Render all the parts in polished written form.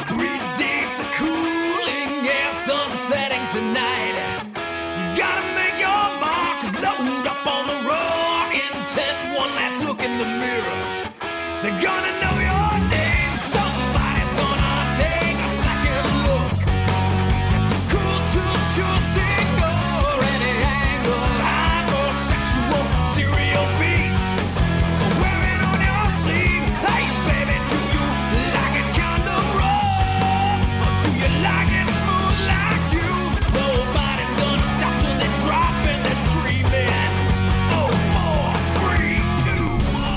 Breathe deep, the cooling air, sun setting tonight. You gotta make your mark, load up on the raw intent. One last look in the mirror. They're gonna know your name. Somebody's gonna take a second look. You're too cool to choose to ignore any angle. Hypersexual serial beast. Wear it on your sleeve. Hey baby, do you like it kind of rough? Or do you like it smooth like you? Nobody's gonna stop till they drop and they're dreaming. Oh, 4, 3, 2, 1.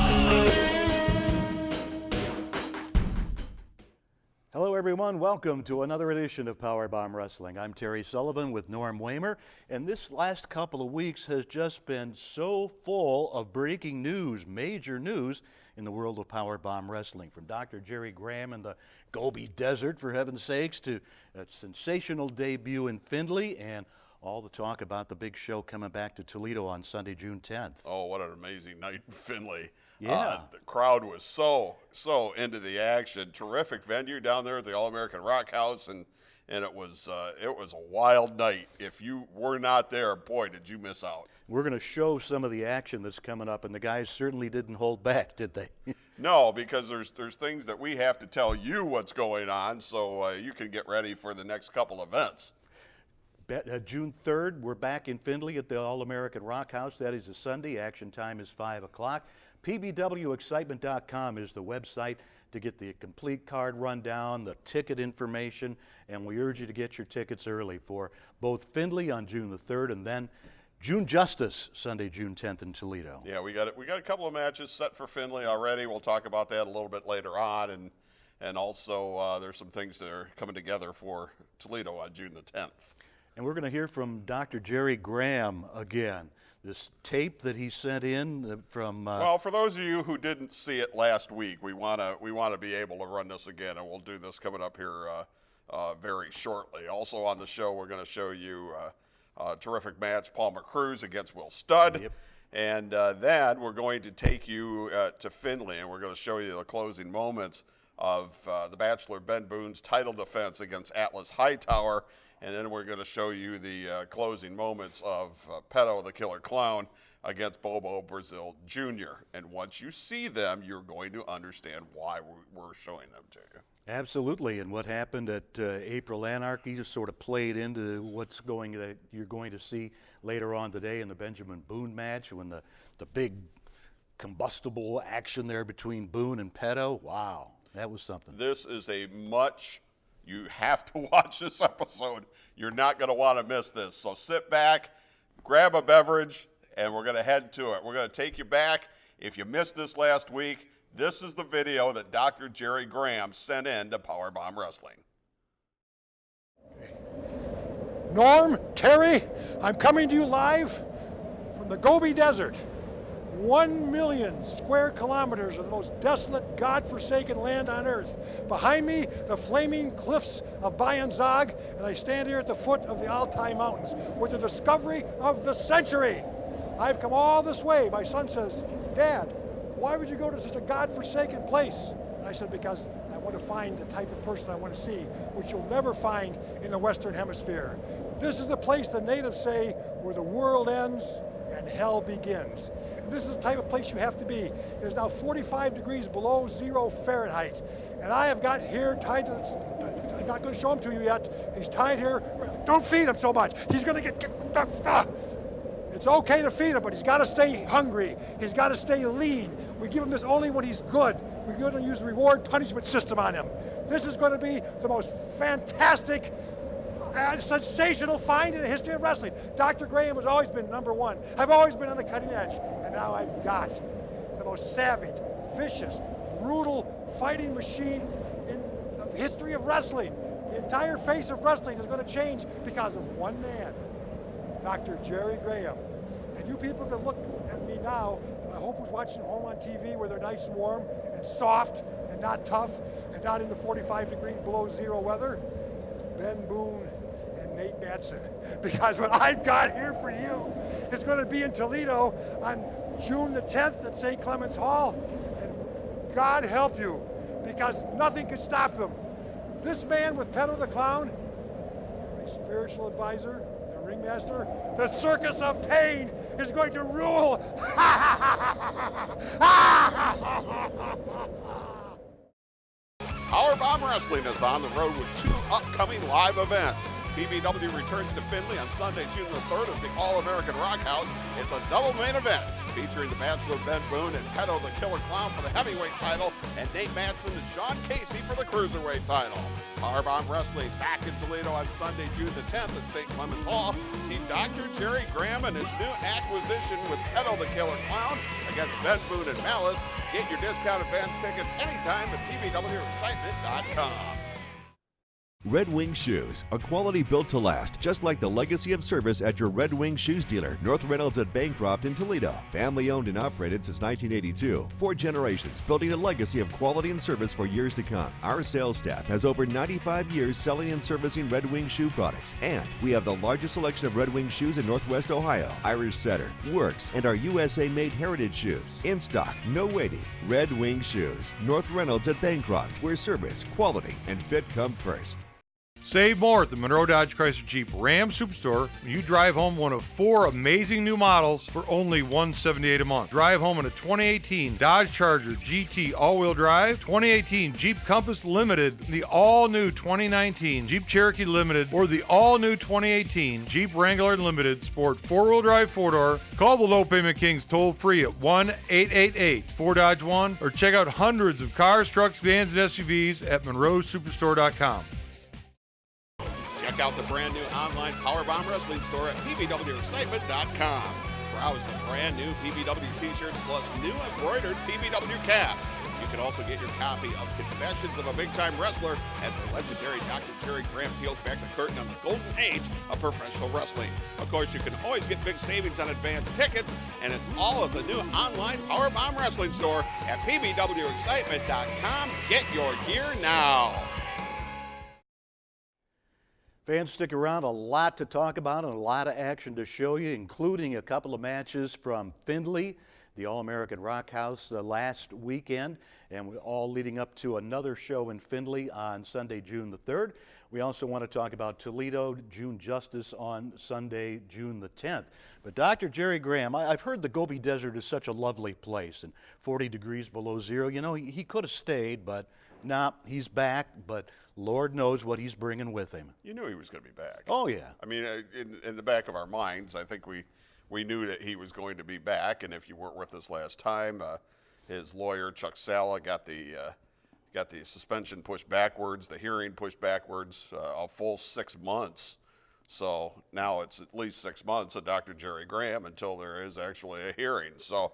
Hello, everyone. Welcome to another edition of PowerBomb Wrestling. I'm Terry Sullivan with Norm Wamer, and this last couple of weeks has just been so full of breaking news, major news in the world of PowerBomb Wrestling. From Dr. Jerry Graham in the Gobi Desert, for heaven's sakes, to a sensational debut in Findlay, and all the talk about the big show coming back to Toledo on Sunday, June 10th. Oh, what an amazing night in Findlay. Yeah. The crowd was so into the action. Terrific venue down there at the All-American Rockhouse, and it was a wild night. If you were not there, boy, did you miss out. We're going to show some of the action that's coming up, and the guys certainly didn't hold back, did they? No, because there's things that we have to tell you what's going on, so you can get ready for the next couple events. June 3rd, we're back in Findlay at the All-American Rockhouse. That is a Sunday. Action time is 5 o'clock. PBWexcitement.com is the website to get the complete card rundown, the ticket information, and we urge you to get your tickets early for both Findlay on June the 3rd and then June Justice, Sunday, June 10th in Toledo. Yeah, we got a couple of matches set for Findlay already. We'll talk about that a little bit later on, and also there's some things that are coming together for Toledo on June the 10th. And we're going to hear from Dr. Jerry Graham again. This tape that he sent in from... well, for those of you who didn't see it last week, we want to be able to run this again, and we'll do this coming up here very shortly. Also on the show, we're going to show you a terrific match, Palmer Cruz against Will Studd. Yep. And then we're going to take you to Findlay, and we're going to show you the closing moments of the Bachelor Ben Boone's title defense against Atlas Hightower. And then we're going to show you the closing moments of Pedo the Killer Clown against Bobo Brazil Jr. And once you see them, you're going to understand why we're showing them to you. Absolutely, and what happened at April Anarchy just sort of played into what's you're going to see later on today in the Benjamin Boone match when the big combustible action there between Boone and Pedo. Wow, that was something. This is you have to watch this episode. You're not going to want to miss this. So sit back, grab a beverage, and we're going to head to it. We're going to take you back. If you missed this last week, this is the video that Dr. Jerry Graham sent in to PowerBomb Wrestling. Norm, Terry, I'm coming to you live from the Gobi Desert. 1 million square kilometers of the most desolate, godforsaken land on earth. Behind me, the flaming cliffs of Bayan Zog, and I stand here at the foot of the Altai Mountains with the discovery of the century. I've come all this way. My son says, Dad, why would you go to such a godforsaken place? And I said, because I want to find the type of person I want to see, which you'll never find in the Western Hemisphere. This is the place the natives say where the world ends and hell begins. And this is the type of place you have to be. It is now 45 degrees below 0 Fahrenheit. And I have got here tied to this. I'm not going to show him to you yet. He's tied here. Don't feed him so much. He's going to get. It's okay to feed him, but he's got to stay hungry. He's got to stay lean. We give him this only when he's good. We're going to use a reward punishment system on him. This is going to be the most fantastic, sensational find in the history of wrestling. Dr. Graham has always been #1. I've always been on the cutting edge. And now I've got the most savage, vicious, brutal fighting machine in the history of wrestling. The entire face of wrestling is going to change because of one man, Dr. Jerry Graham. And you people can look at me now, I hope who's watching home on TV where they're nice and warm and soft and not tough and not in the 45 degree below 0 weather. Ben Boone and Nate Matson. Because what I've got here for you is going to be in Toledo on June the 10th at St. Clement's Hall. And God help you, because nothing can stop them. This man with Pedo the Clown, and my spiritual advisor, the ringmaster, the circus of pain is going to rule. PowerBomb Wrestling is on the road with 2 upcoming live events. PBW returns to Findlay on Sunday, June the 3rd at the All-American Rockhouse. It's a double main event featuring the Bachelor Ben Boone and Pedo the Killer Clown for the heavyweight title and Nate Matson and Sean Casey for the cruiserweight title. PowerBomb Wrestling back in Toledo on Sunday, June the 10th at St. Clement's Hall. See Dr. Jerry Graham and his new acquisition with Pedo the Killer Clown against Ben Boone and Malice. Get your discounted advance tickets anytime at pbwexcitement.com. Red Wing Shoes, a quality built to last, just like the legacy of service at your Red Wing Shoes dealer, North Reynolds at Bancroft in Toledo. Family owned and operated since 1982. 4 generations, building a legacy of quality and service for years to come. Our sales staff has over 95 years selling and servicing Red Wing shoe products, and we have the largest selection of Red Wing shoes in Northwest Ohio. Irish Setter, Works, and our USA-made heritage shoes. In stock, no waiting. Red Wing Shoes, North Reynolds at Bancroft, where service, quality, and fit come first. Save more at the Monroe Dodge Chrysler Jeep Ram Superstore when you drive home one of 4 amazing new models for only $178 a month. Drive home in a 2018 Dodge Charger GT all-wheel drive, 2018 Jeep Compass Limited, the all-new 2019 Jeep Cherokee Limited, or the all-new 2018 Jeep Wrangler Limited Sport 4-wheel drive 4-door. Call the Low Payment Kings toll-free at 1-888-4-DODGE-1 or check out hundreds of cars, trucks, vans, and SUVs at monroesuperstore.com. Check out the brand new online PowerBomb Wrestling store at pbwexcitement.com. Browse the brand new PBW t-shirts plus new embroidered PBW caps. You can also get your copy of Confessions of a Big-Time Wrestler as the legendary Dr. Jerry Graham peels back the curtain on the golden age of professional wrestling. Of course, you can always get big savings on advance tickets, and it's all of the new online PowerBomb Wrestling store at pbwexcitement.com. Get your gear now. Fans, stick around. A lot to talk about and a lot of action to show you, including a couple of matches from Findlay, the All-American Rockhouse last weekend, and all leading up to another show in Findlay on Sunday, June the 3rd. We also want to talk about Toledo, June Justice on Sunday, June the 10th. But Dr. Jerry Graham, I've heard the Gobi Desert is such a lovely place and 40 degrees below zero. You know, he could have stayed, but nah, he's back, but Lord knows what he's bringing with him. You knew he was going to be back. Oh, yeah. I mean, in the back of our minds, I think we knew that he was going to be back. And if you weren't with us last time, his lawyer, Chuck Sala, got the suspension pushed backwards, the hearing pushed backwards, a full 6 months. So now it's at least 6 months of Dr. Jerry Graham until there is actually a hearing. So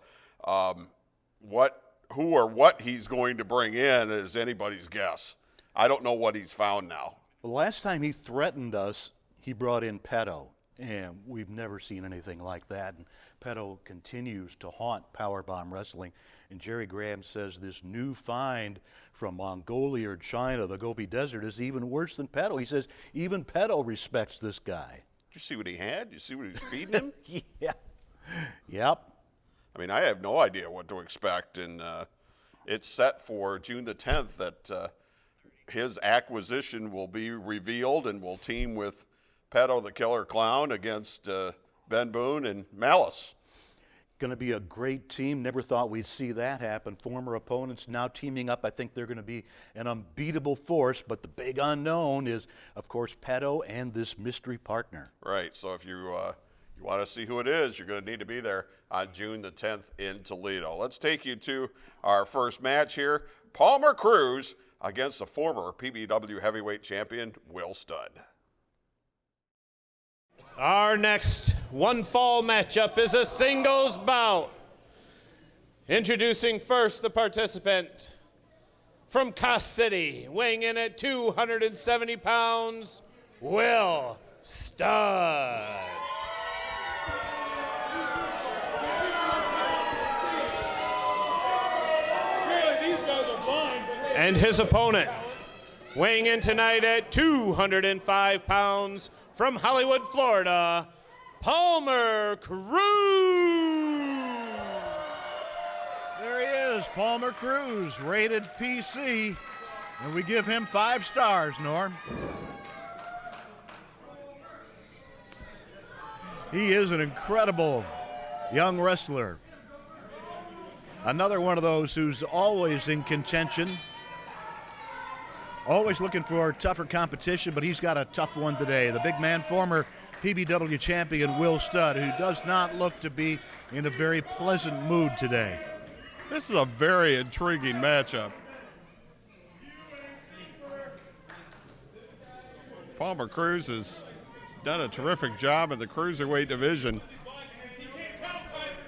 who or what he's going to bring in is anybody's guess. I don't know what he's found now. The last time he threatened us, he brought in Pedo, and we've never seen anything like that. And Pedo continues to haunt PowerBomb Wrestling. And Jerry Graham says this new find from Mongolia or China, the Gobi Desert, is even worse than Pedo. He says even Pedo respects this guy. Did you see what he had? Did you see what he was feeding him? Yeah. Yep. I mean, I have no idea what to expect. And it's set for June the 10th that his acquisition will be revealed and will team with Pedo the Killer Clown against Ben Boone and Malice. Going to be a great team. Never thought we'd see that happen. Former opponents now teaming up. I think they're going to be an unbeatable force, but the big unknown is, of course, Pedo and this mystery partner. Right, so if you want to see who it is, you're going to need to be there on June the 10th in Toledo. Let's take you to our first match here. Palmer Cruz against the former PBW heavyweight champion, Will Studd. Our next one fall matchup is a singles bout. Introducing first the participant from Cass City, weighing in at 270 pounds, Will Studd. And his opponent, weighing in tonight at 205 pounds, from Hollywood, Florida, Palmer Cruz. There he is, Palmer Cruz, rated PC. And we give him 5 stars, Norm. He is an incredible young wrestler. Another one of those who's always in contention, always looking for tougher competition, but he's got a tough one today. The big man, former PBW champion Will Studd, who does not look to be in a very pleasant mood today. This is a very intriguing matchup. Palmer Cruz has done a terrific job in the cruiserweight division,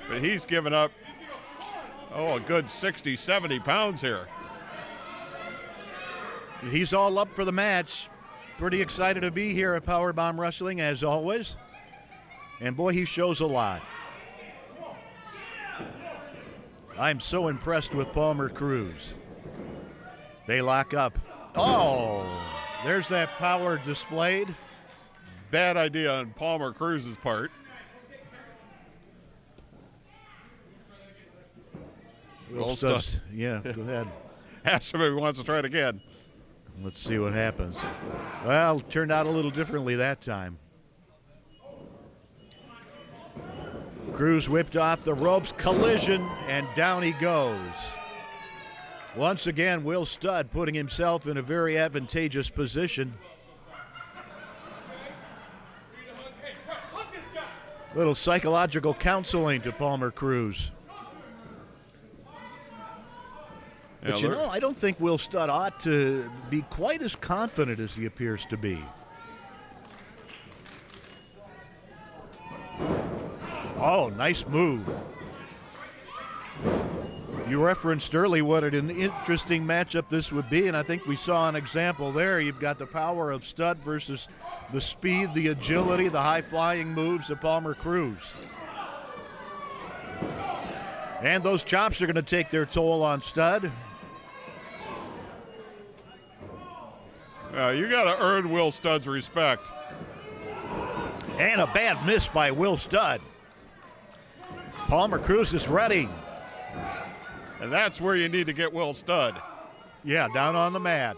but he's given up, a good 60, 70 pounds here. He's all up for the match. Pretty excited to be here at PowerBomb Wrestling, as always. And boy, he shows a lot. I'm so impressed with Palmer Cruz. They lock up. Oh, there's that power displayed. Bad idea on Palmer Cruz's part. Will Studd. Yeah, go ahead. Ask him if he wants to try it again. Let's see what happens. Well, turned out a little differently that time. Cruz whipped off the ropes, collision, and down he goes. Once again, Will Studd putting himself in a very advantageous position. Little psychological counseling to Palmer Cruz. But I don't think Will Studd ought to be quite as confident as he appears to be. Oh, nice move. You referenced early what an interesting matchup this would be, and I think we saw an example there. You've got the power of Studd versus the speed, the agility, the high-flying moves of Palmer Cruz. And those chops are going to take their toll on Studd. You got to earn Will Studd's respect. And a bad miss by Will Studd. Palmer Cruz is ready. And that's where you need to get Will Studd. Yeah, down on the mat.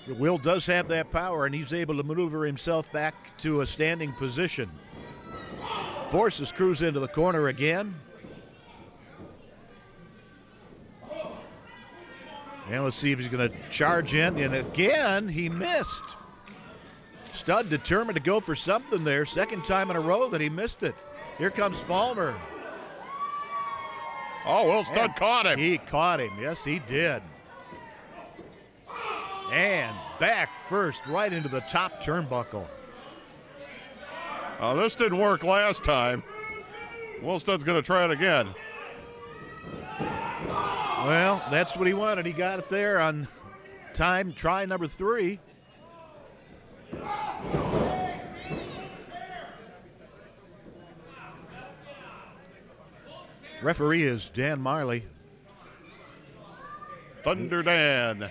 Will does have that power, and he's able to maneuver himself back to a standing position. Forces Cruz into the corner again. And let's see if he's going to charge in. And again, he missed. Studd determined to go for something there. Second time in a row that he missed it. Here comes Palmer. Oh, Will Studd caught him. He caught him. Yes, he did. And back first right into the top turnbuckle. Oh, this didn't work last time. Will Studd's going to try it again. Well, that's what he wanted. He got it there on time, try number 3. Referee is Dan Marley. Thunder Dan.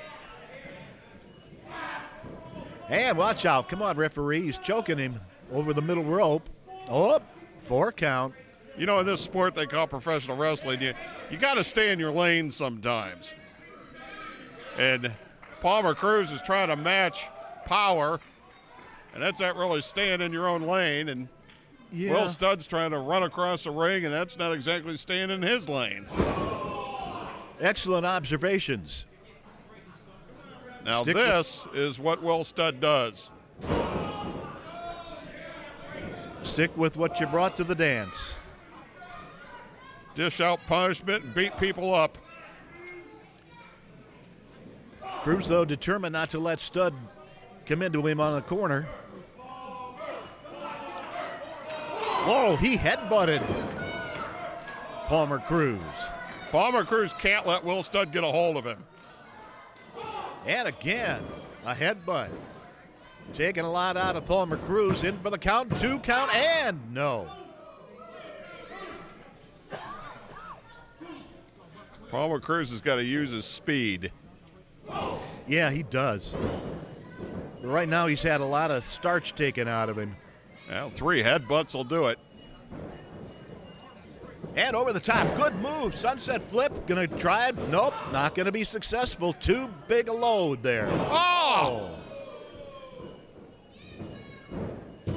And watch out. Come on, referee. He's choking him over the middle rope. Oh, 4 count. You know, in this sport they call professional wrestling, you got to stay in your lane sometimes. And Palmer Cruz is trying to match power, and that's not really staying in your own lane. And Will Studd's trying to run across the ring, and that's not exactly staying in his lane. Excellent observations. Now this is what Will Studd does. Stick with what you brought to the dance. Dish out punishment and beat people up. Cruz, though, determined not to let Studd come into him on the corner. Oh, he headbutted Palmer Cruz. Palmer Cruz can't let Will Studd get a hold of him. And again, a headbutt. Taking a lot out of Palmer Cruz. In for the count, 2 count, and no. Palmer Cruz has got to use his speed. Yeah, he does. But right now he's had a lot of starch taken out of him. Well, 3 headbutts will do it. And over the top, good move. Sunset flip, gonna try it. Nope, not gonna be successful. Too big a load there. Oh!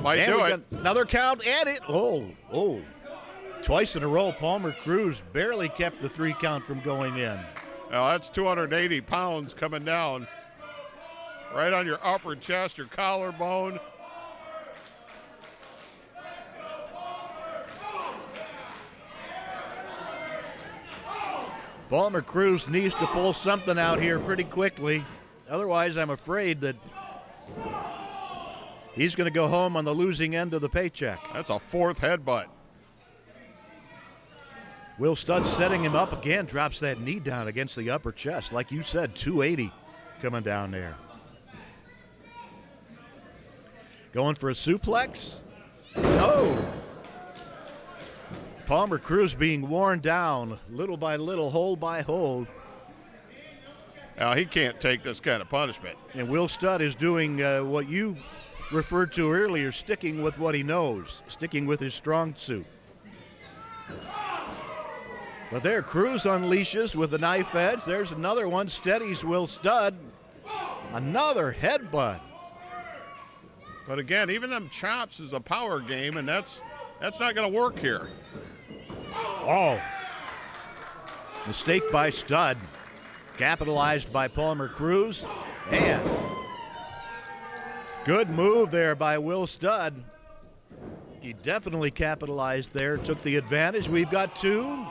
Might And do we it. got another count, and it, twice in a row, Palmer Cruz barely kept the 3 count from going in. Now that's 280 pounds coming down. Right on your upper chest, your collarbone. Palmer Cruz needs to pull something out here pretty quickly. Otherwise, I'm afraid that he's going to go home on the losing end of the paycheck. That's a 4th headbutt. Will Studd setting him up again, drops that knee down against the upper chest. Like you said, 280 coming down there. Going for a suplex? No. Palmer Cruz being worn down little by little, hold by hold. Now he can't take this kind of punishment. And Will Studd is doing what you referred to earlier, sticking with what he knows, sticking with his strong suit. But there, Cruz unleashes with a knife edge. There's another one, steadies Will Studd. Another headbutt. But again, even them chops is a power game, and that's not going to work here. Oh. Mistake by Studd. Capitalized by Palmer Cruz. And good move there by Will Studd. He definitely capitalized there, took the advantage. We've got 2.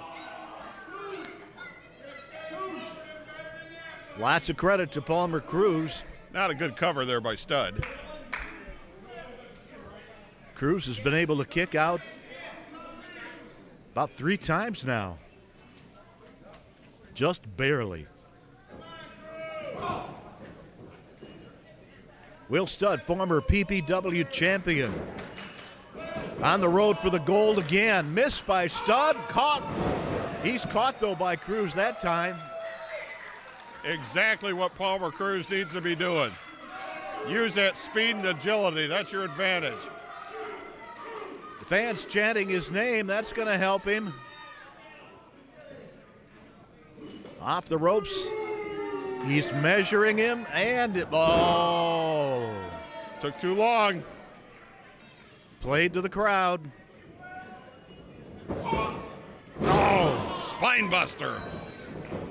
Lots of credit to Palmer Cruz. Not a good cover there by Studd. Cruz has been able to kick out about 3 times now. Just barely. Will Studd, former PPW champion. On the road for the gold again. Missed by Studd, caught. He's caught though by Cruz that time. Exactly what Palmer Cruz needs to be doing. Use that speed and agility. That's your advantage. The fans chanting his name. That's going to help him. Off the ropes. He's measuring him, and took too long. Played to the crowd. Spine buster.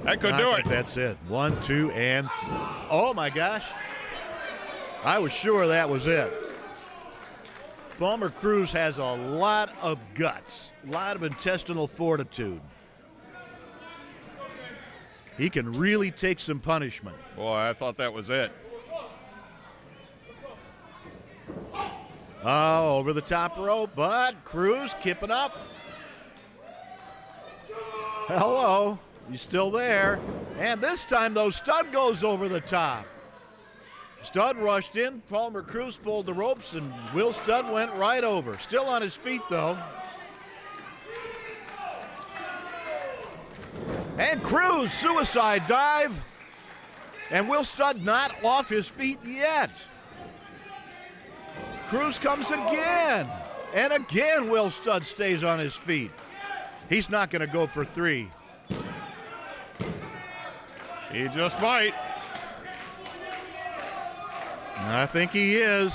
That could I do think it. That's it. 1, 2, and oh my gosh. I was sure that was it. Palmer Cruz has a lot of guts, a lot of intestinal fortitude. He can really take some punishment. Boy, I thought that was it. Oh, over the top rope, but Cruz keeping up. Hello, he's still there. And this time, though, Studd goes over the top. Studd rushed in, Palmer Cruz pulled the ropes, and Will Studd went right over. Still on his feet, though. And Cruz, suicide dive. And Will Studd not off his feet yet. Cruz comes again. And again, Will Studd stays on his feet. He's not going to go for 3. He just might. I think he is.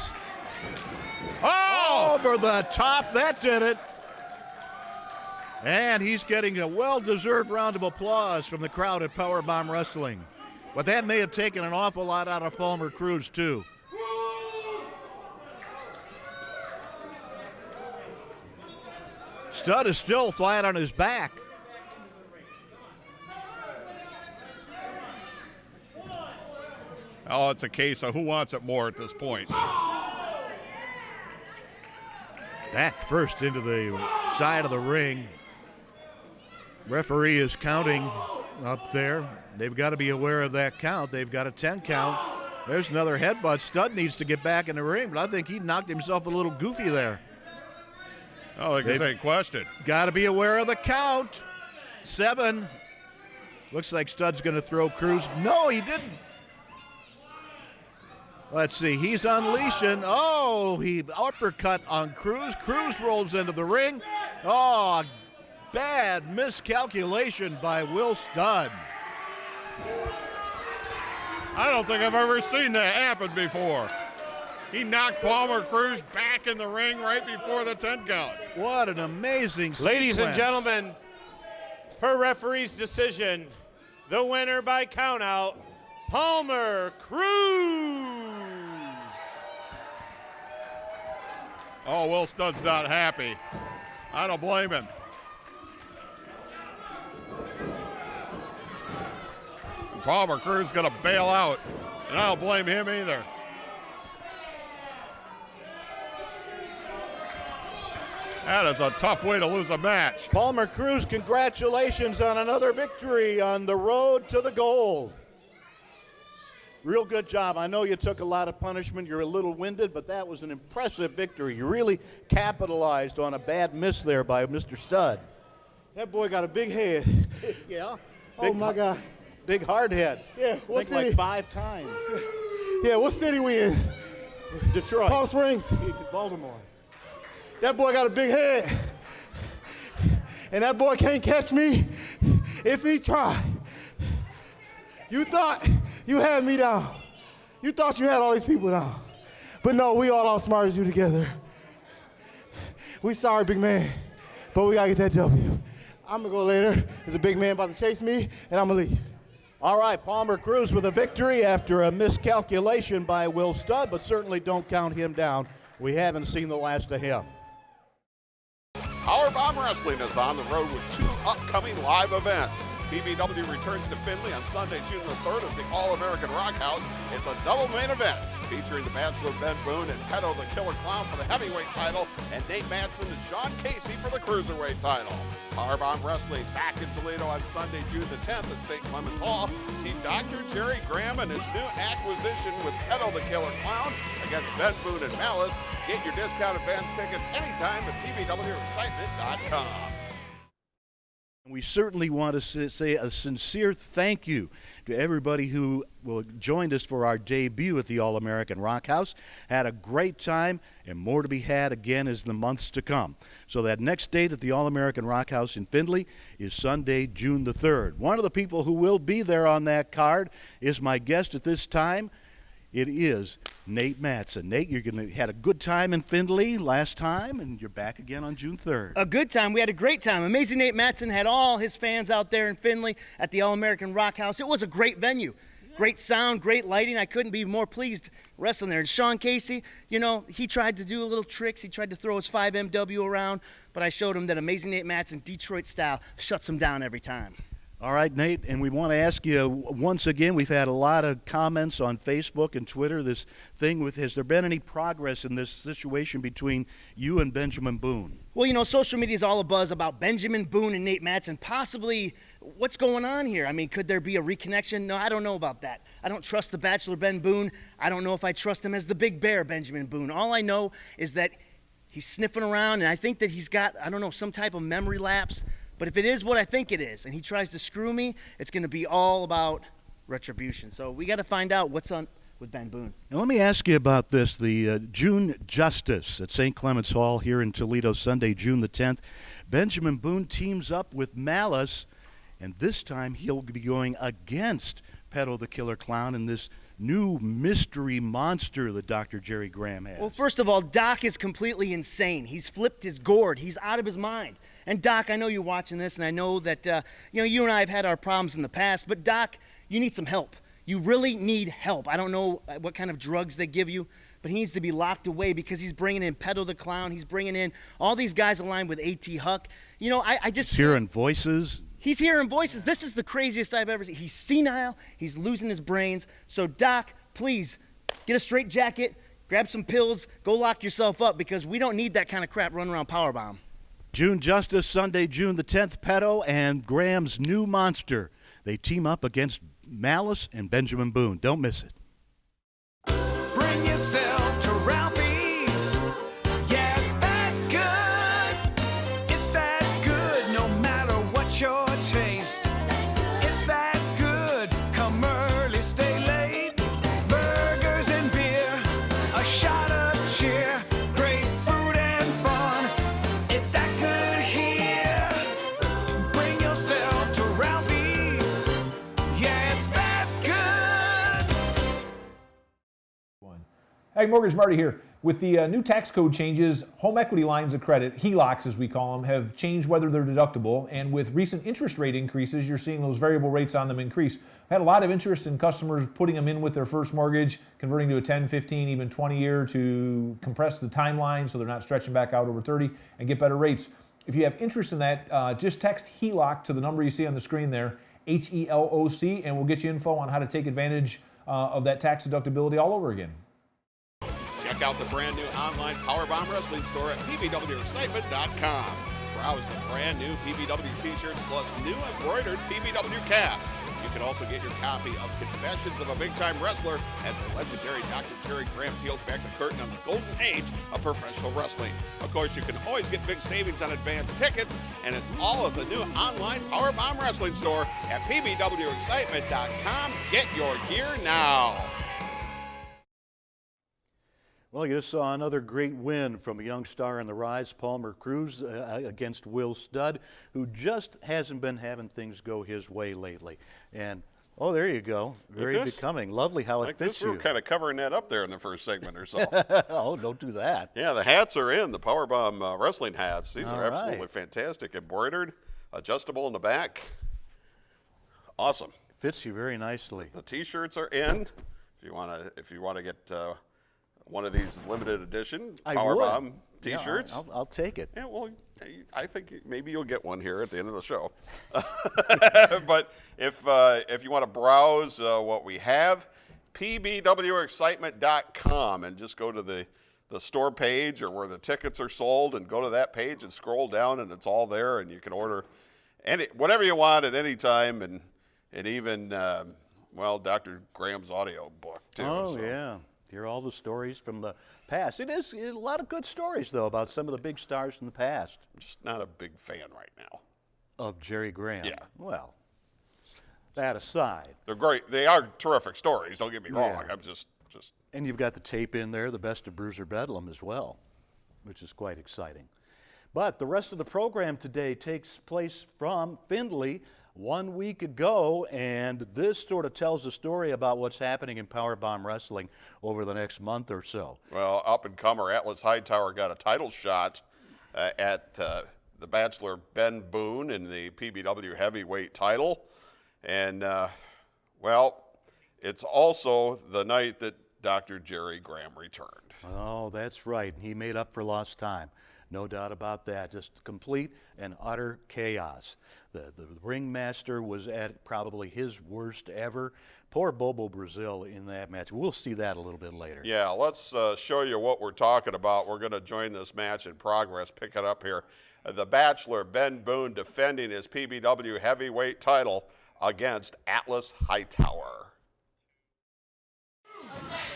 Oh! Over the top, that did it. And he's getting a well-deserved round of applause from the crowd at PowerBomb Wrestling. But that may have taken an awful lot out of Palmer Cruz, too. Studd is still flat on his back. Oh, it's a case of who wants it more at this point. Back first into the side of the ring. Referee is counting up there. They've got to be aware of that count. They've got a 10 count. There's another headbutt. Studd needs to get back in the ring, but I think he knocked himself a little goofy there. Oh, like I say, question. Got to be aware of the count. 7. Looks like Studd's going to throw Cruz. No, he didn't. Let's see. He's unleashing. Oh, he uppercut on Cruz. Cruz rolls into the ring. Oh, bad miscalculation by Will Studd. I don't think I've ever seen that happen before. He knocked Palmer Cruz back in the ring right before the 10 count. What an amazing Ladies and sequence. gentlemen, per referee's decision, the winner by countout, Palmer Cruz. Oh, Will Studd's not happy. I don't blame him. Palmer Cruz gonna bail out, and I don't blame him either. That is a tough way to lose a match. Palmer Cruz, congratulations on another victory on the road to the gold. Real good job. I know you took a lot of punishment. You're a little winded, but that was an impressive victory. You really capitalized on a bad miss there by Mr. Studd. That boy got a big head. Yeah. Oh, my God. Big hard head. Yeah, I what think like city? 5 times. Yeah, what city we in? Detroit. Palm Springs. Baltimore. That boy got a big head. And that boy can't catch me if he tried. You thought you had me down. You thought you had all these people down. But no, we all outsmarted you together. We sorry, big man, but we gotta get that W. I'm gonna go later. There's a big man about to chase me, and I'm gonna leave. All right, Palmer Cruz with a victory after a miscalculation by Will Studd, but certainly don't count him down. We haven't seen the last of him. PowerBomb Wrestling is on the road with 2 upcoming live events. PBW returns to Findlay on Sunday, June the 3rd at the All-American Rockhouse. It's a double main event featuring the Bachelor Ben Boone and Pedo the Killer Clown for the heavyweight title, and Nate Matson and Sean Casey for the cruiserweight title. PowerBomb Wrestling back in Toledo on Sunday, June the 10th at St. Clement's Hall. See Dr. Jerry Graham and his new acquisition with Pedo the Killer Clown against Ben Boone and Malice. Get your discounted advance tickets anytime at pbwexcitement.com. We certainly want to say a sincere thank you to everybody who joined us for our debut at the All-American Rockhouse. Had a great time, and more to be had again as the months to come. So that next date at the All-American Rockhouse in Findlay is Sunday, June the 3rd. One of the people who will be there on that card is my guest at this time. It is Nate Matson. Nate, had a good time in Findlay last time, and you're back again on June 3rd. A good time. We had a great time. Amazing Nate Matson had all his fans out there in Findlay at the All-American Rockhouse. It was a great venue. Great sound, great lighting. I couldn't be more pleased wrestling there. And Sean Casey, he tried to do little tricks. He tried to throw his 5MW around, but I showed him that Amazing Nate Matson, Detroit style, shuts him down every time. All right, Nate, and we want to ask you once again, we've had a lot of comments on Facebook and Twitter, this thing with, has there been any progress in this situation between you and Benjamin Boone? Well, social media is all abuzz about Benjamin Boone and Nate Matson. Possibly, what's going on here? I mean, could there be a reconnection? No, I don't know about that. I don't trust the Bachelor Ben Boone. I don't know if I trust him as the Big Bear Benjamin Boone. All I know is that he's sniffing around, and I think that he's got, some type of memory lapse. But if it is what I think it is, and he tries to screw me, it's going to be all about retribution. So we got to find out what's on with Ben Boone. Now let me ask you about this. The June Justice at St. Clement's Hall here in Toledo, Sunday, June the 10th. Benjamin Boone teams up with Malice, and this time he'll be going against Pedo the Killer Clown in this new mystery monster that Dr. Jerry Graham has. Well, first of all, Doc is completely insane. He's flipped his gourd. He's out of his mind. And Doc, I know you're watching this, and I know that you and I have had our problems in the past, but Doc, you need some help. You really need help. I don't know what kind of drugs they give you, but he needs to be locked away because he's bringing in Pedo the Clown. He's bringing in all these guys aligned with A.T. Huck. I just... Hearing voices. He's hearing voices. This is the craziest I've ever seen. He's senile. He's losing his brains. So, Doc, please, get a straight jacket, grab some pills, go lock yourself up because we don't need that kind of crap running around PowerBomb. June Justice, Sunday, June the 10th, Pedo and Graham's new monster. They team up against Malice and Benjamin Boone. Don't miss it. Bring yourself to Ralphie's. Yeah, it's that good. It's that good no matter what your taste. It's that good. Come early, stay late. Burgers and beer, a shot of cheer. Great food and fun. It's that good here. Ag Mortgage Marty here. With the new tax code changes, home equity lines of credit, HELOCs as we call them, have changed whether they're deductible. And with recent interest rate increases, you're seeing those variable rates on them increase. I've had a lot of interest in customers putting them in with their first mortgage, converting to a 10, 15, even 20 year to compress the timeline so they're not stretching back out over 30 and get better rates. If you have interest in that, just text HELOC to the number you see on the screen there, HELOC, and we'll get you info on how to take advantage of that tax deductibility all over again. Check out the brand new online PowerBomb Wrestling store at pbwexcitement.com. Browse the brand new PBW t-shirts plus new embroidered PBW caps. You can also get your copy of Confessions of a Big-Time Wrestler as the legendary Dr. Jerry Graham peels back the curtain on the golden age of professional wrestling. Of course, you can always get big savings on advance tickets, and it's all of the new online PowerBomb Wrestling store at pbwexcitement.com. Get your gear now. Well, you just saw another great win from a young star on the rise, Palmer Cruz, against Will Studd, who just hasn't been having things go his way lately. And, oh, there you go. Very becoming. Lovely how it fits you. We were kind of covering that up there in the first segment or so. Oh, don't do that. Yeah, the hats are in, the PowerBomb wrestling hats. These are absolutely fantastic. Embroidered, adjustable in the back. Awesome. Fits you very nicely. The T-shirts are in. If you want to get one of these limited edition PowerBomb T-shirts. Yeah, I'll take it. Yeah, well, I think maybe you'll get one here at the end of the show. But if you want to browse what we have, pbwexcitement.com, and just go to the store page or where the tickets are sold, and go to that page and scroll down, and it's all there, and you can order whatever you want at any time, and even Dr. Graham's audio book too. Oh, yeah. Hear all the stories from the past. It is a lot of good stories, though, about some of the big stars from the past. I'm just not a big fan right now. Of Jerry Graham? Yeah. Well, that aside. They're great. They are terrific stories, don't get me wrong. I'm just. And you've got the tape in there, the best of Bruiser Bedlam as well, which is quite exciting. But the rest of the program today takes place from Findlay 1 week ago, and this sort of tells a story about what's happening in PowerBomb Wrestling over the next month or so. Well, up-and-comer Atlas Hightower got a title shot at the Bachelor Ben Boone in the PBW heavyweight title. And, it's also the night that Dr. Jerry Graham returned. Oh, that's right. He made up for lost time. No doubt about that. Just complete and utter chaos. The ringmaster was at probably his worst ever. Poor Bobo Brazil in that match. We'll see that a little bit later. Yeah, let's show you what we're talking about. We're going to join this match in progress. Pick it up here. The Bachelor Ben Boone defending his PBW heavyweight title against Atlas Hightower.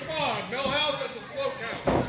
Come on, no help. That's a slow count.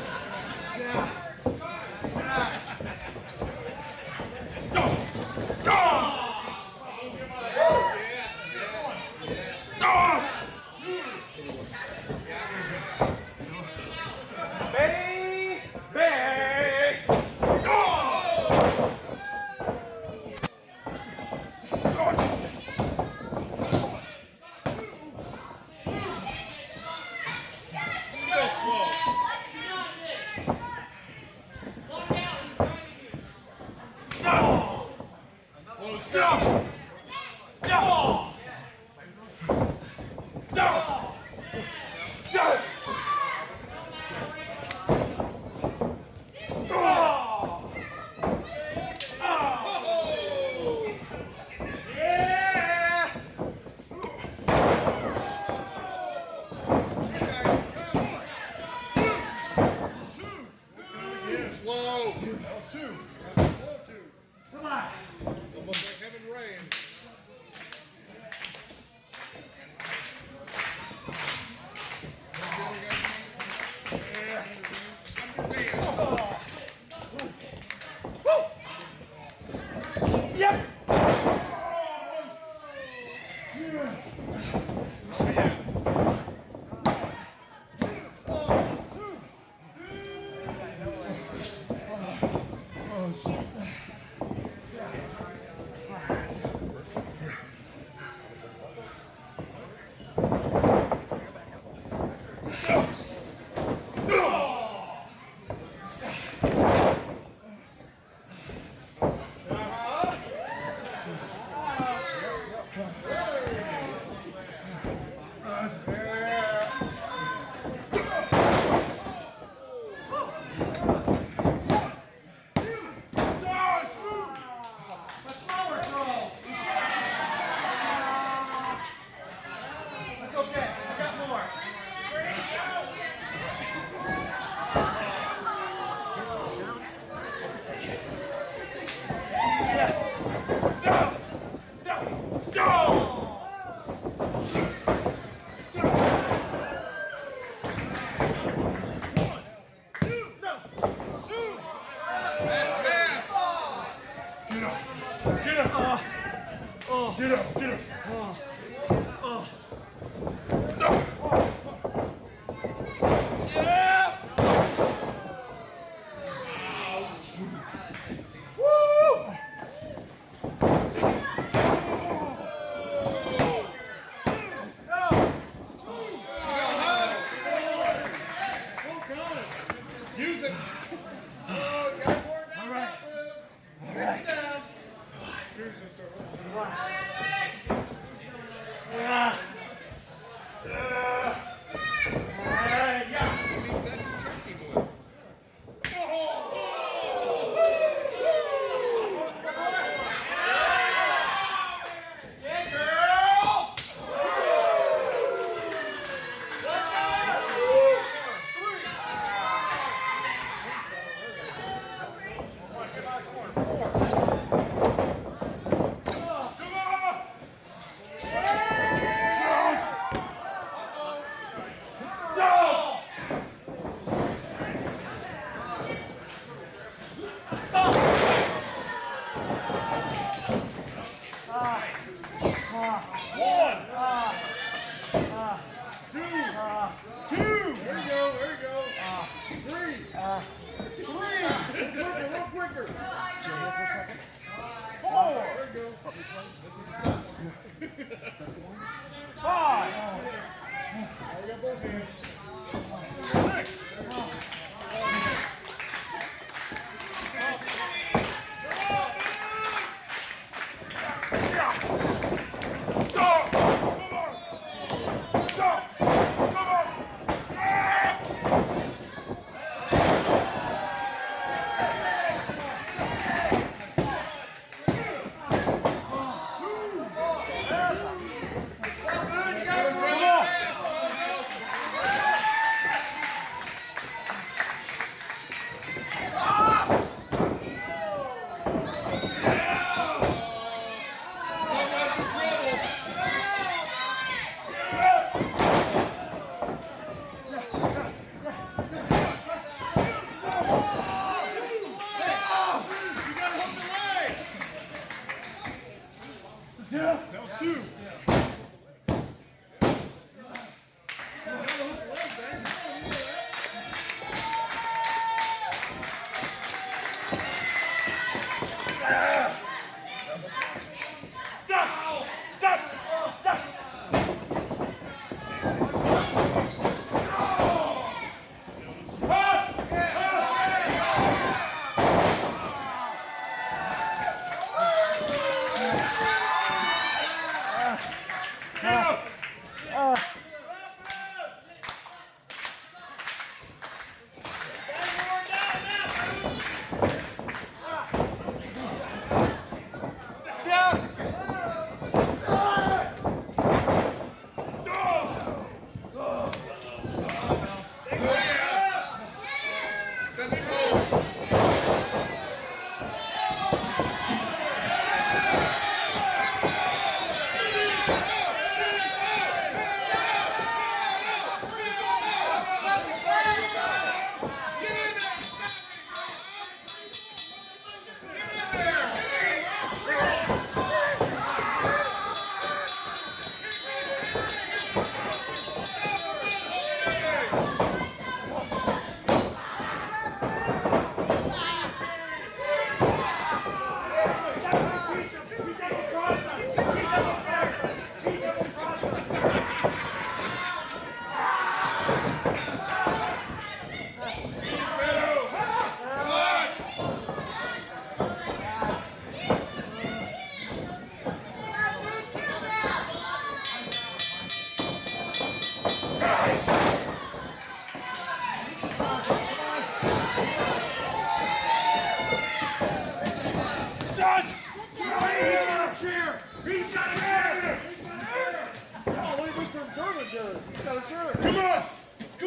Come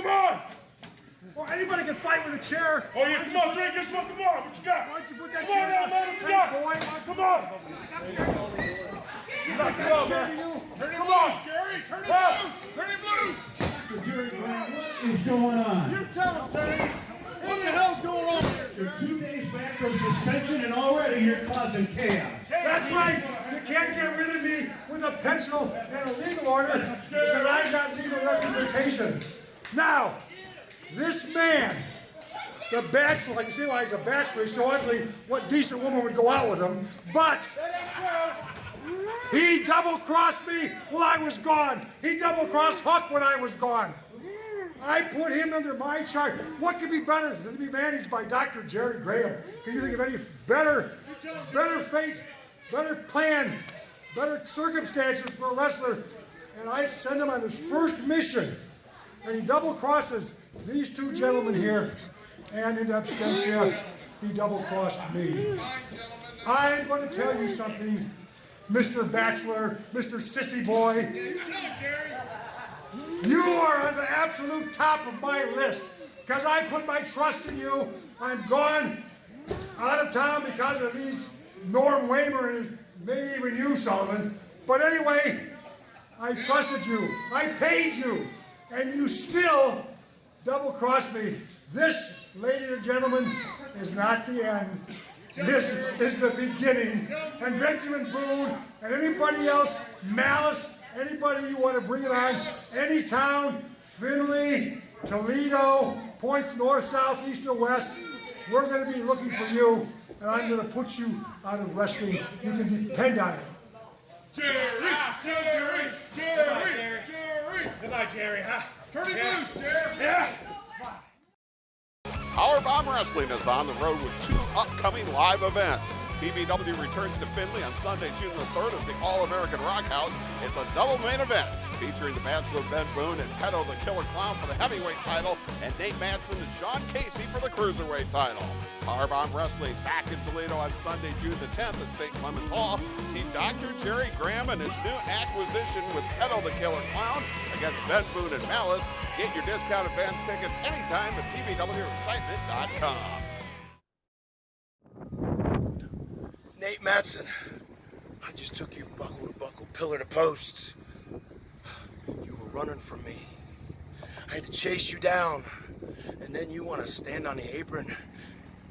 on! Well, anybody can fight with a chair. Oh, yeah, come on, drink this one. Come on, what you got? Why don't you put that Come on chair now, man, what you got? Boy, Come on. Come on, man. Turn him loose, Jerry. Turn him loose. Turn him loose. Jerry Graham, what is going on? You tell him, Terry. What the hell's going on? You're 2 days back from suspension and already you're causing chaos. That's right. You can't get rid of me with a pencil and a legal order because I've got legal representation. Now, this man, the bachelor, like you see why he's a bachelor, he's so ugly, what decent woman would go out with him, but he double-crossed me while I was gone. He double-crossed Huck when I was gone. I put him under my charge. What could be better than to be managed by Dr. Jerry Graham? Can you think of any better fate, better plan, better circumstances for a wrestler? And I send him on his first mission, and he double-crosses these two gentlemen here, and in absentia, he double-crossed me. I'm going to tell you something, Mr. Bachelor, Mr. Sissy Boy. You are on the absolute top of my list because I put my trust in you. I'm gone out of town because of these Norm Wamer and maybe even you, Sullivan. But anyway, I trusted you. I paid you. And you still double-crossed me. This, ladies and gentlemen, is not the end. This is the beginning. And Benjamin Boone and anybody else, Malice, anybody you want to bring it on, any town, Findlay, Toledo, points north, south, east, or west, we're going to be looking for you, and I'm going to put you out of wrestling. You can depend on it. Jerry! Goodbye, Jerry, huh? Turn him loose, Jerry! Yeah! PowerBomb Wrestling is on the road with 2 upcoming live events. BBW returns to Findlay on Sunday, June the 3rd at the All-American Rockhouse. It's a double main event featuring the Bachelor Ben Boone and Pedo the Killer Clown for the heavyweight title and Nate Matson and Sean Casey for the cruiserweight title. PowerBomb Wrestling back in Toledo on Sunday, June the 10th at St. Clement's Hall. See Dr. Jerry Graham and his new acquisition with Pedo the Killer Clown against Ben Boone and Malice. Get your discounted advance tickets anytime at pbwexcitement.com. Nate Matson, I just took you buckle to buckle, pillar to post. You were running from me. I had to chase you down. And then you want to stand on the apron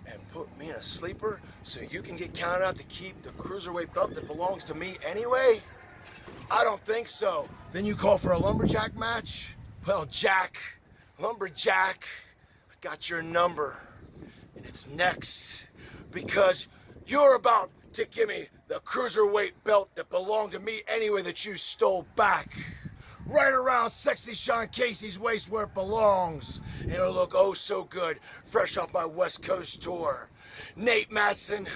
and put me in a sleeper so you can get counted out to keep the cruiserweight belt that belongs to me anyway? I don't think so. Then you call for a lumberjack match? Well, Jack, lumberjack, I got your number. And it's next. Because you're about to give me the cruiserweight belt that belonged to me anyway that you stole back. Right around sexy Sean Casey's waist where it belongs. And it'll look oh so good, fresh off my West Coast tour. Nate Matson,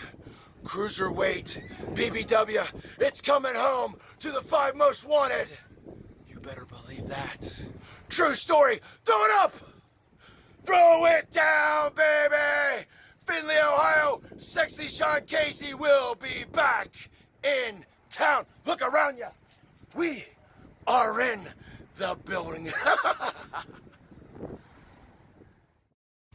cruiserweight, BBW, it's coming home to the 5 most wanted. You better believe that. True story, throw it up! Throw it down, baby! Findlay, Ohio, sexy Sean Casey will be back in town. Look around ya. We are in the building.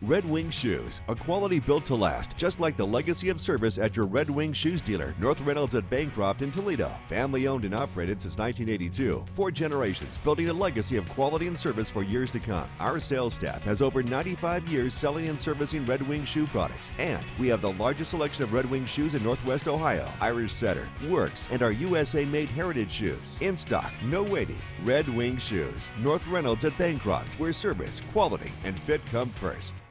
Red Wing Shoes, a quality built to last, just like the legacy of service at your Red Wing Shoes dealer, North Reynolds at Bancroft in Toledo. Family owned and operated since 1982. 4 generations building a legacy of quality and service for years to come. Our sales staff has over 95 years selling and servicing Red Wing shoe products, and we have the largest selection of Red Wing shoes in Northwest Ohio. Irish Setter, Works, and our USA-made heritage shoes. In stock, no waiting. Red Wing Shoes, North Reynolds at Bancroft, where service, quality, and fit come first.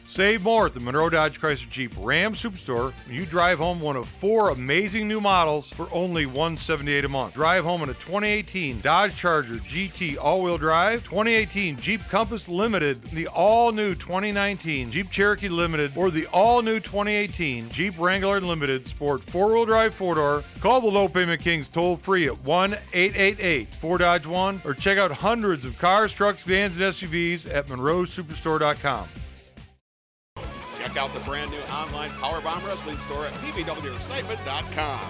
Save more at the Monroe Dodge Chrysler Jeep Ram Superstore when you drive home one of 4 amazing new models for only $178 a month. Drive home in a 2018 Dodge Charger GT all-wheel drive, 2018 Jeep Compass Limited, the all-new 2019 Jeep Cherokee Limited, or the all-new 2018 Jeep Wrangler Limited Sport 4-wheel drive 4-door. Call the Low Payment Kings toll-free at 1-888-4DODGE-1 or check out hundreds of cars, trucks, vans, and SUVs at monroesuperstore.com. Check out the brand new online PowerBomb Wrestling store at pbwexcitement.com.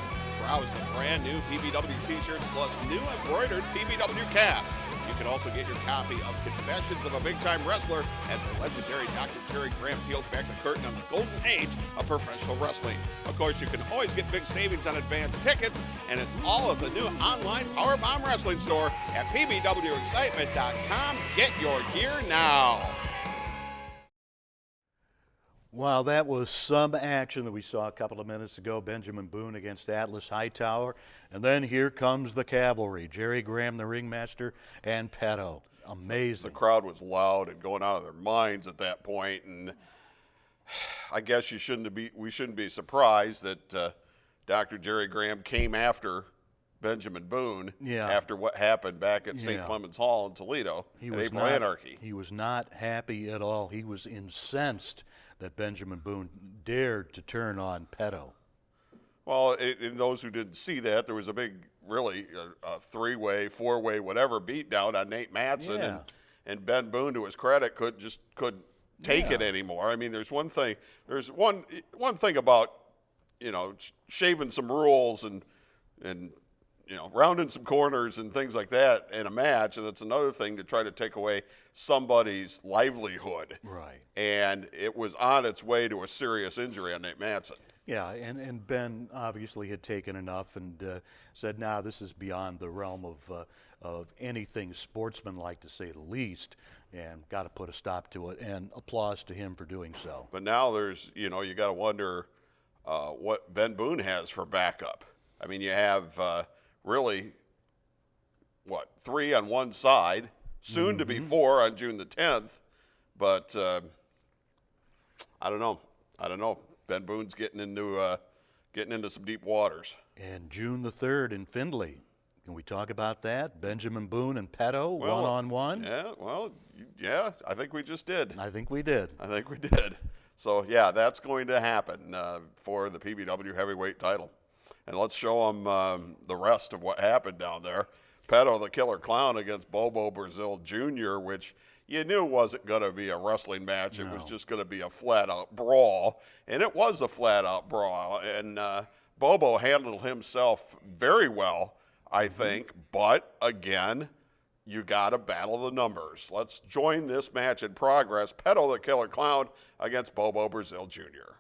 Browse the brand new PBW t-shirts plus new embroidered PBW caps. You can also get your copy of Confessions of a Big Time Wrestler as the legendary Dr. Jerry Graham peels back the curtain on the golden age of professional wrestling. Of course, you can always get big savings on advance tickets, and it's all of the new online PowerBomb Wrestling store at pbwexcitement.com. Get your gear now. Wow, that was some action that we saw a couple of minutes ago. Benjamin Boone against Atlas Hightower. And then here comes the cavalry. Jerry Graham, the ringmaster, and Petto. Amazing. The crowd was loud and going out of their minds at that point. And I guess we shouldn't be surprised that Dr. Jerry Graham came after Benjamin Boone after what happened back at St. Clement's Hall in Toledo at April Anarchy. He was not happy at all. He was incensed that Benjamin Boone dared to turn on Petto. Well, in those who didn't see that, there was a big, really, three-way, four-way, whatever beatdown on Nate Matson, and Ben Boone, to his credit, couldn't take it anymore. I mean, there's one thing about, shaving some rules and rounding some corners and things like that in a match, and it's another thing to try to take away somebody's livelihood. Right. And it was on its way to a serious injury on Nate Matson. Yeah, and Ben obviously had taken enough and said, "Nah, this is beyond the realm of anything sportsmanlike, to say the least," and got to put a stop to it. And applause to him for doing so. But now there's, you got to wonder what Ben Boone has for backup. I mean, you have really, 3 on one side, soon to be 4 on June the 10th. But I don't know. Ben Boone's getting into some deep waters. And June the 3rd in Findlay. Can we talk about that? Benjamin Boone and Petto, one-on-one? Yeah, I think we just did. I think we did. So, yeah, that's going to happen for the PBW heavyweight title. And let's show them the rest of what happened down there. Petto, the Killer Clown, against Bobo Brazil Jr., which you knew wasn't going to be a wrestling match. It was just going to be a flat-out brawl. And it was a flat-out brawl. And Bobo handled himself very well, I think. But, again, you got to battle the numbers. Let's join this match in progress. Petto, the Killer Clown, against Bobo Brazil Jr.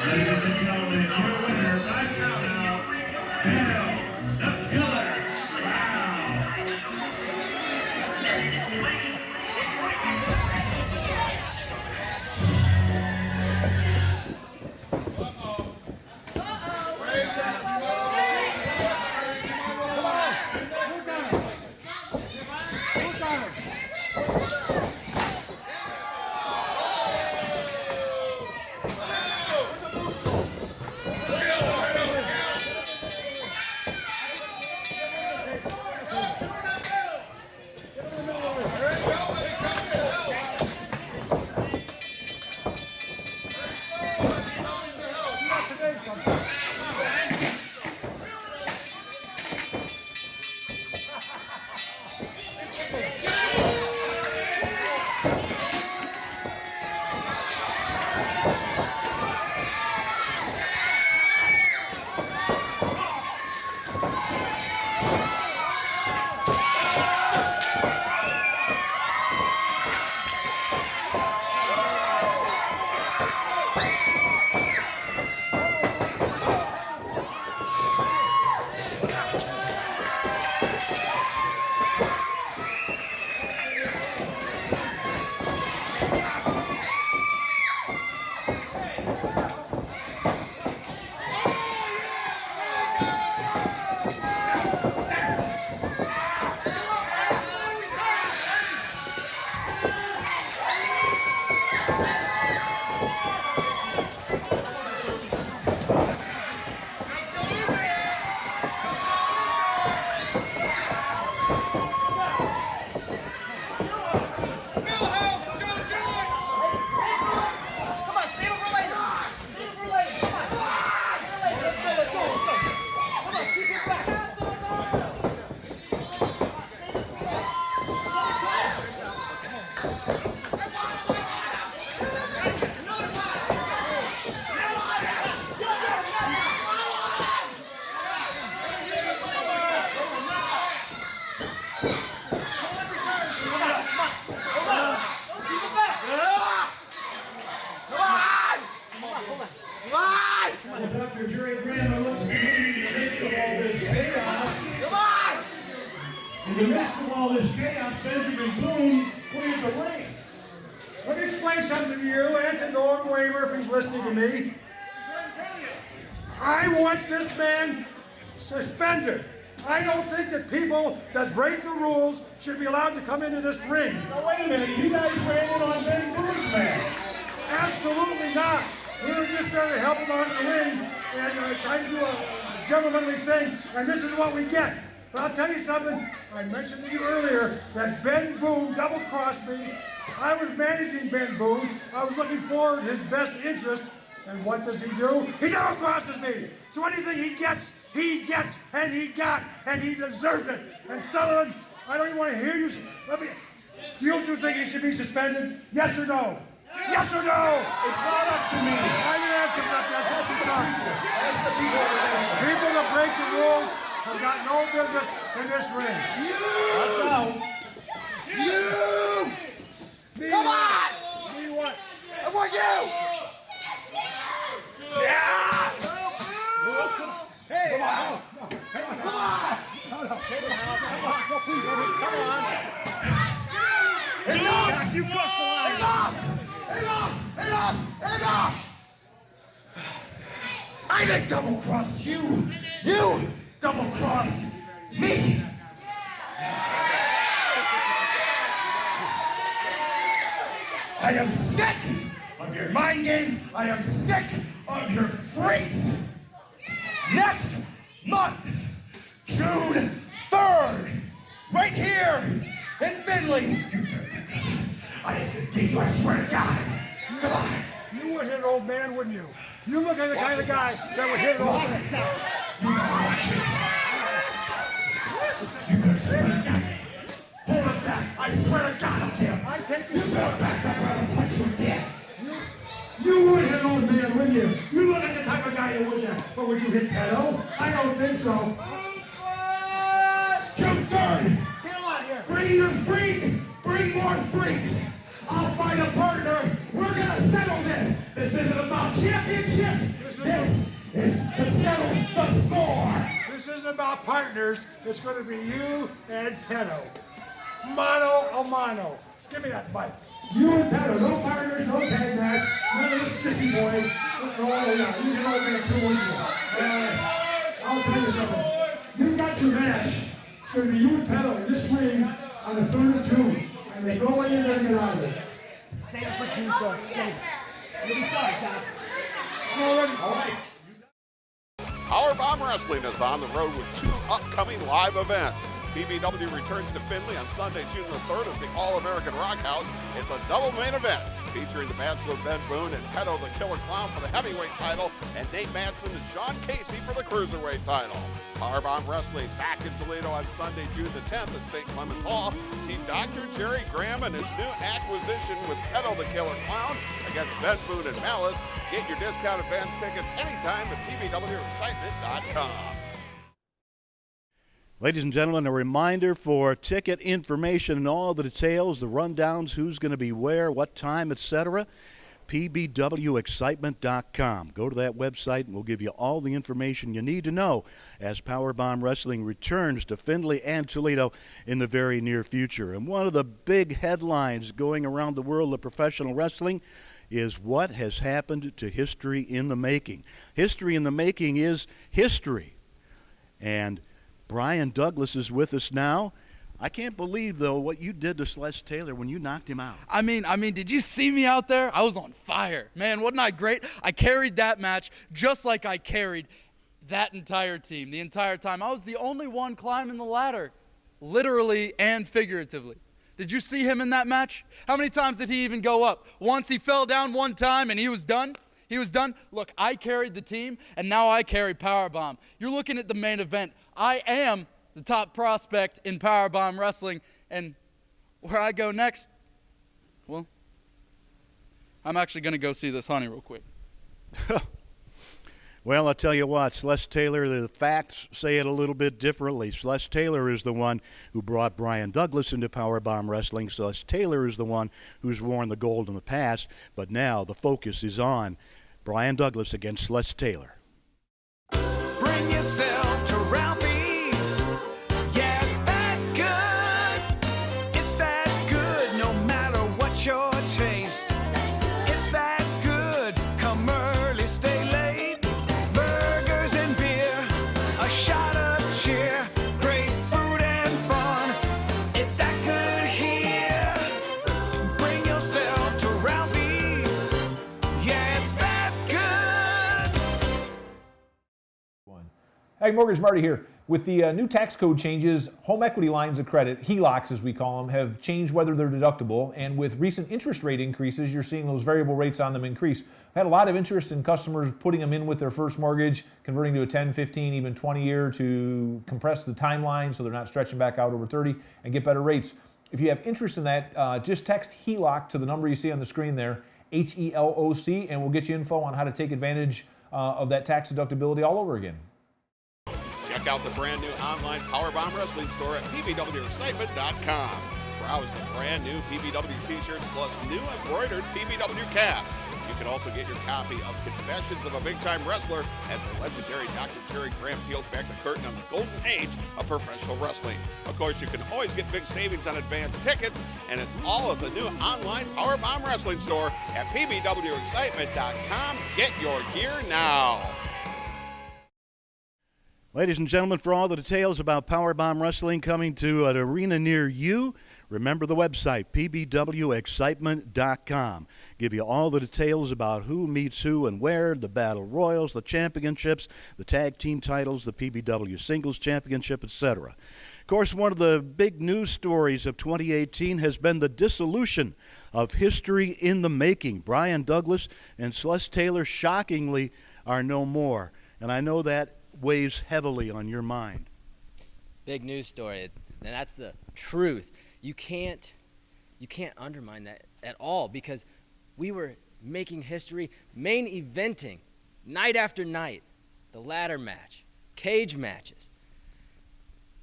Ladies and gentlemen, your winner by countout, the Killer. Dr. Jerry Graham looks to be in the midst of all this chaos. Come on! In the midst of all this chaos, Benjamin Boone cleared the ring. Let me explain something to you and to Norm Wamer if he's listening to me. I want this man suspended. I don't think that people that break the rules should be allowed to come into this ring. Now wait a minute, you guys ran in on Ben Boone's man. Absolutely not. We were just there to help him out in the ring and try to do a gentlemanly thing, and this is what we get. But I'll tell you something, I mentioned to you earlier that Ben Boone double-crossed me. I was managing Ben Boone. I was looking forward to his best interest, and what does he do? He double-crosses me. So anything he gets, and he got, and he deserves it. And Sullivan, I don't even want to hear you. Don't you think he should be suspended? Yes or no? Yes or no? It's not up to me. I didn't ask him about that. That's what you're talking about. People that break the rules have got no business in this ring. Watch out. Come on! Me what? I want you! Yeah! Hey! Come on! Come on! No, please, come on! Enough! You crossed the line! Enough! I didn't double-cross you! You double-crossed me! I am sick of your mind games. I am sick of your freaks. Next month, June 3rd, right here in Findlay. I ain't gonna give you, I swear to God. Come on. You would hit an old man, wouldn't you? You look like the kind of guy that would hit an old man. You better swear to God. Hold it back. I swear to God, I'll kill. I take You this better back up or I'll punch you again. You would hit an old man, wouldn't you? You look like the type of guy that would, but would you hit pedo? I don't think so. June 3rd. Get him out of here. Bring your freak. Bring more freaks. I'll find a partner. We're gonna settle this. This isn't about championships. This is to settle the score. This isn't about partners. It's going to be you and Pedo. Mano a mano. Give me that mic. You and Pedo, no partners, no tag match, none of this sissy boy. Oh yeah, you can open it too, wouldn't you? I'll tell you something. You got your match. It's going to be you and Pedo in this ring on the 3rd of June. And there's no way you're going to get out of it. Save it for June 3rd. Save it. You'll be sorry, Doc. All right. PowerBomb Wrestling is on the road with 2 upcoming live events. PBW returns to Findlay on Sunday, June the 3rd at the All-American Rockhouse. It's a double main event featuring the Bachelor Ben Boone and Pedo the Killer Clown for the heavyweight title and Nate Matson and Sean Casey for the cruiserweight title. PowerBomb Wrestling back in Toledo on Sunday, June the 10th at St. Clement's Hall. See Dr. Jerry Graham and his new acquisition with Pedo the Killer Clown against Ben Boone and Malice. Get your discount advance tickets anytime at pbwexcitement.com. Ladies and gentlemen, a reminder for ticket information and all the details, the rundowns, who's going to be where, what time, etc. pbwexcitement.com. Go to that website and we'll give you all the information you need to know as PowerBomb Wrestling returns to Findlay and Toledo in the very near future. And one of the big headlines going around the world of professional wrestling is what has happened to History in the Making. History in the Making is history. And Brian Douglas is with us now. I can't believe, though, what you did to Celeste Taylor when you knocked him out. I mean, did you see me out there? I was on fire. Man, wasn't I great? I carried that match just like I carried that entire team the entire time. I was the only one climbing the ladder, literally and figuratively. Did you see him in that match? How many times did he even go up? Once he fell down one time and he was done? He was done. Look, I carried the team, and now I carry PowerBomb. You're looking at the main event. I am the top prospect in PowerBomb Wrestling, and where I go next, well, I'm actually going to go see this honey real quick. Well, I'll tell you what, Celeste Taylor, the facts say it a little bit differently. Celeste Taylor is the one who brought Brian Douglas into PowerBomb Wrestling. Celeste Taylor is the one who's worn the gold in the past, but now the focus is on Brian Douglas against Celeste Taylor. Bring yourself to Ralphie's. Yeah, it's that good. It's that good no matter what your taste. It's that good. Come early, stay late. Burgers and beer, a shot of cheer. Great food and fun. It's that good here. Bring yourself to Ralphie's. Yeah, it's that good. Ag Mortgage Marty here. With the new tax code changes, home equity lines of credit, HELOCs as we call them, have changed whether they're deductible. And with recent interest rate increases, you're seeing those variable rates on them increase. I've had a lot of interest in customers putting them in with their first mortgage, converting to a 10, 15, even 20-year to compress the timeline so they're not stretching back out over 30 and get better rates. If you have interest in that, just text HELOC to the number you see on the screen there, HELOC, and we'll get you info on how to take advantage of that tax deductibility all over again. Check out the brand new online PowerBomb Wrestling store at pbwexcitement.com. Browse the brand new PBW t-shirts plus new embroidered PBW caps. You can also get your copy of Confessions of a Big-Time Wrestler as the legendary Dr. Jerry Graham peels back the curtain on the golden age of professional wrestling. Of course, you can always get big savings on advance tickets, and it's all at the new online PowerBomb Wrestling store at pbwexcitement.com. Get your gear now. Ladies and gentlemen, for all the details about PowerBomb Wrestling coming to an arena near you, Remember the website, pbwexcitement.com. Give you all the details about who meets who and where, the battle royals, the championships, the tag team titles, the PBW singles championship, etc. Of course, one of the big news stories of 2018 has been the dissolution of History in the Making. Brian Douglas and Celeste Taylor, shockingly, are no more. And I know that weighs heavily on your mind. Big news story, and that's the truth. You can't undermine that at all, because we were making history, main eventing, night after night, the ladder match, cage matches.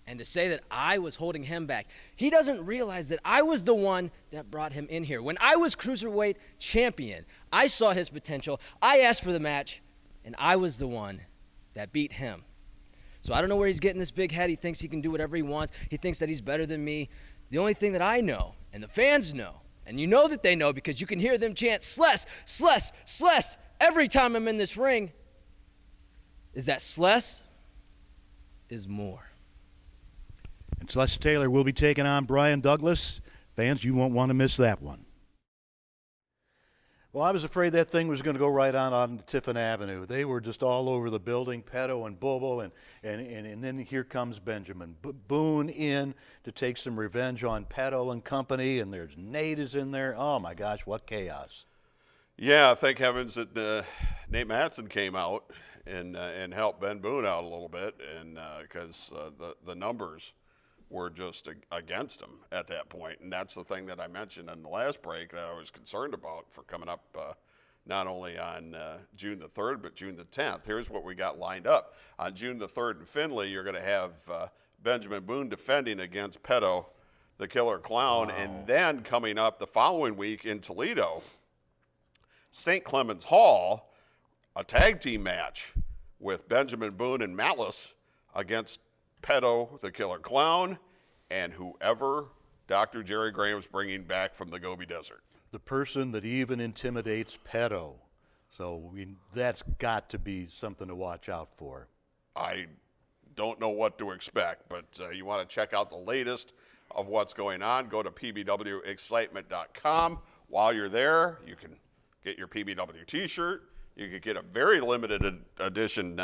And to say that I was holding him back, he doesn't realize that I was the one that brought him in here. When I was Cruiserweight champion, I saw his potential, I asked for the match, and I was the one that beat him. So I don't know where he's getting this big head. He thinks he can do whatever he wants. He thinks that he's better than me. The only thing that I know, and the fans know, and you know that they know because you can hear them chant, Sless, Sless, Sless, every time I'm in this ring, is that Sless is more. And Celeste Taylor will be taking on Brian Douglas. Fans, you won't want to miss that one. Well, I was afraid that thing was going to go right on Tiffin Avenue. They were just all over the building, Petto and Bobo, and then here comes Benjamin Boone in to take some revenge on Petto and company, and there's Nate is in there. Oh, my gosh, what chaos. Yeah, thank heavens that Nate Matson came out and helped Ben Boone out a little bit, and because the numbers were just against him at that point. And that's the thing that I mentioned in the last break that I was concerned about for coming up not only on June the 3rd, but June the 10th. Here's what we got lined up. On June the 3rd in Findlay, you're going to have Benjamin Boone defending against Petto, the Killer Clown. Wow. And then coming up the following week in Toledo, St. Clement's Hall, a tag team match with Benjamin Boone and Malice against Petto, the Killer Clown, and whoever Dr. Jerry Graham's bringing back from the Gobi Desert. The person that even intimidates Petto. So that's got to be something to watch out for. I don't know what to expect, but you want to check out the latest of what's going on. Go to pbwexcitement.com. While you're there, you can get your PBW t-shirt. You could get a very limited edition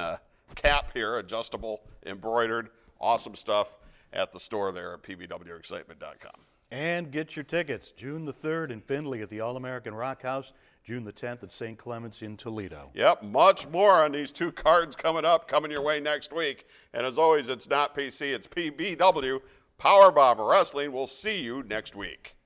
cap here, adjustable, embroidered. Awesome stuff at the store there at pbwexcitement.com. And get your tickets. June the 3rd in Findlay at the All-American Rockhouse. June the 10th at St. Clement's in Toledo. Yep, much more on these two cards coming your way next week. And as always, it's not PC, it's PBW, PowerBomb Wrestling. We'll see you next week.